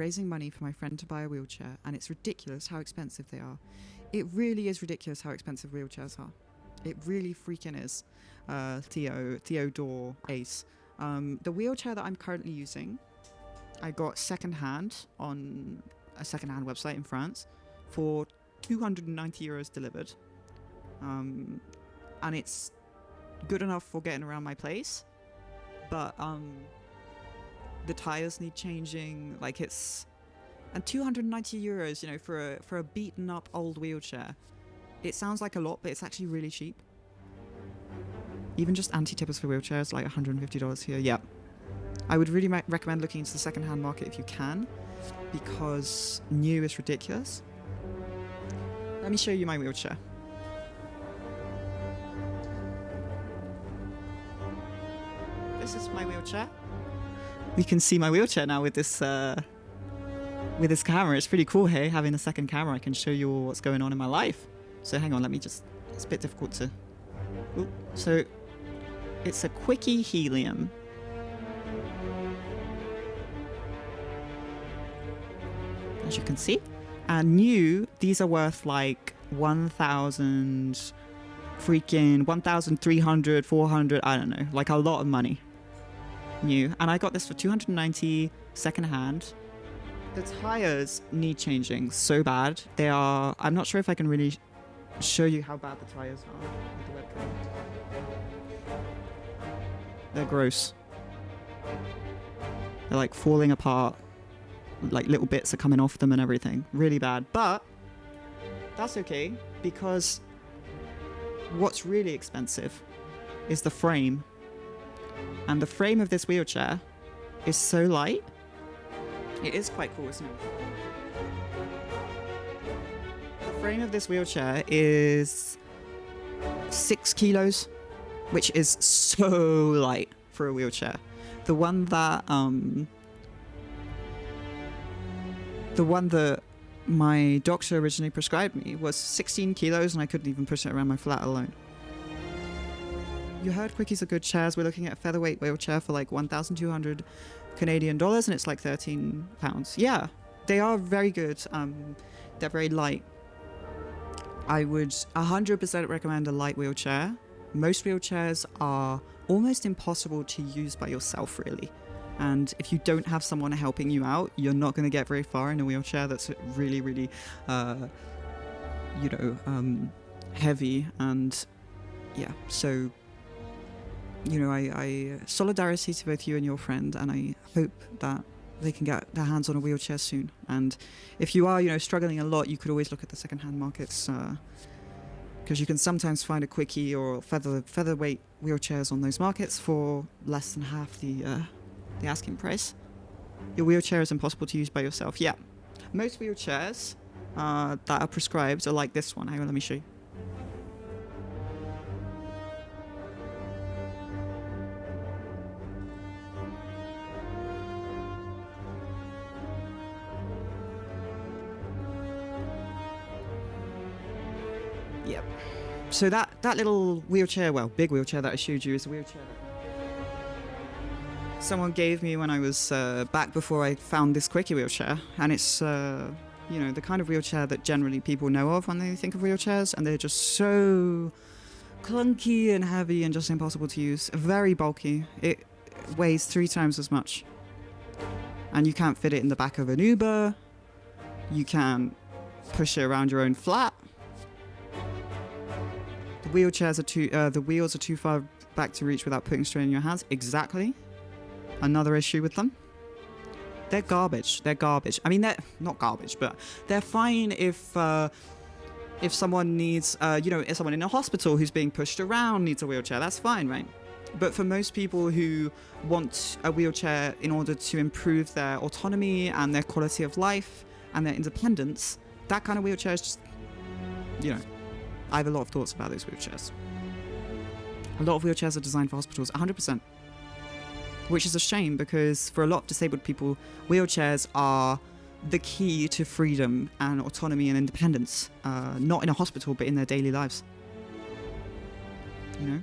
raising money for my friend to buy a wheelchair, and it's ridiculous how expensive they are. It really is ridiculous how expensive wheelchairs are. It really freaking is. Theodore Ace. The wheelchair that I'm currently using, I got secondhand on a secondhand website in France for 290 euros delivered. And it's good enough for getting around my place, but the tires need changing. Like, it's, and 290 euros, you know, for a beaten up old wheelchair. It sounds like a lot, but it's actually really cheap. Even just anti-tippers for wheelchairs, like $150 here. Yeah, I would really recommend looking into the second-hand market if you can, because new is ridiculous. Let me show you my wheelchair. This is my wheelchair. You can see my wheelchair now with this camera. It's pretty cool, hey, having a second camera. I can show you all what's going on in my life. So hang on, let me just, it's a bit difficult to, ooh. So it's a quickie helium. As you can see. And new, these are worth like 1,000, freaking 1,300, 400, I don't know, like a lot of money. New. And I got this for 290 secondhand. The tires need changing so bad. They are, I'm not sure if I can really show you how bad the tires are with the webcam. They're gross. They're like falling apart. Like little bits are coming off them and everything. Really bad. But that's okay, because what's really expensive is the frame. And the frame of this wheelchair is so light. It is quite cool, isn't it? The frame of this wheelchair is 6 kilos, which is so light for a wheelchair. The one that my doctor originally prescribed me was 16 kilos, and I couldn't even push it around my flat alone. You heard Quickies are good chairs. We're looking at a featherweight wheelchair for like 1,200 Canadian dollars, and it's like £13. Yeah, they are very good. They're very light. I would 100% recommend a light wheelchair. Most wheelchairs are almost impossible to use by yourself, really. And if you don't have someone helping you out, you're not going to get very far in a wheelchair that's really, really, heavy. And yeah, so, you know, I solidarity to both you and your friend, and I hope that they can get their hands on a wheelchair soon. And if you are, you know, struggling a lot, you could always look at the secondhand markets, because you can sometimes find a quickie or featherweight wheelchairs on those markets for less than half the asking price. Your wheelchair is impossible to use by yourself. Yeah, most wheelchairs that are prescribed are like this one. Hang on, let me show you. Yep. So that little wheelchair, well, big wheelchair that I showed you is a wheelchair that someone gave me when I was back before I found this quickie wheelchair. And it's, you know, the kind of wheelchair that generally people know of when they think of wheelchairs, and they're just so clunky and heavy and just impossible to use. Very bulky. It weighs 3 times as much. And you can't fit it in the back of an Uber. You can't push it around your own flat. The wheels are too far back to reach without putting strain in your hands. Exactly. Another issue with them. They're garbage. They're garbage. I mean, they're not garbage, but they're fine if someone needs, if someone in a hospital who's being pushed around needs a wheelchair. That's fine, right? But for most people who want a wheelchair in order to improve their autonomy and their quality of life and their independence, that kind of wheelchair is just, you know, I have a lot of thoughts about those wheelchairs. A lot of wheelchairs are designed for hospitals, 100%. Which is a shame, because for a lot of disabled people, wheelchairs are the key to freedom and autonomy and independence. Not in a hospital, but in their daily lives. You know?